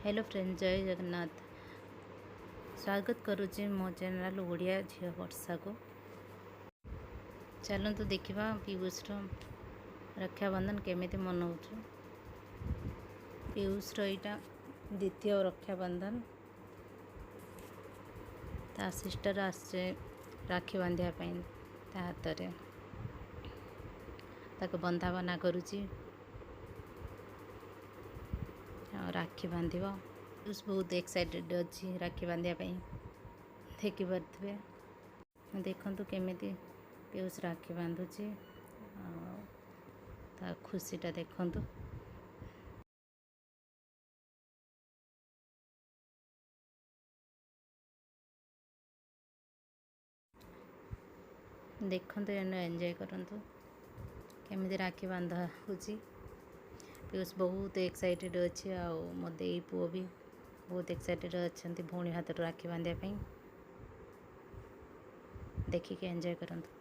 Hello friend, जय जगन्नाथ। स्वागत करुच्ची मो चैनल ओडिया झील वर्षा को। चलतु देखा पीयूष रक्षाबंधन केमिति मनाऊँ। पीयूष यहाँ द्वितीय रक्षाबंधन। ता सिस्टर आसे राखी बांधापी हाथ में बंधापना करुच्ची। राखी बांध पीयूष बहुत एक्साइटेड अच्छी राखी बांधापी। देखिपे देखु केमिति पीयूष राखी बांधुची। खुशीटा देखु। देखु एंजॉय करंतु केमिति राखी बांधा होची। पीयूष बहुत एक्साइटेड अच्छी। मो देई पुओ भी बहुत एक्साइटेड अच्छा भौणी हाथ राखी बांधापी। देखिए एंजॉय करंतु।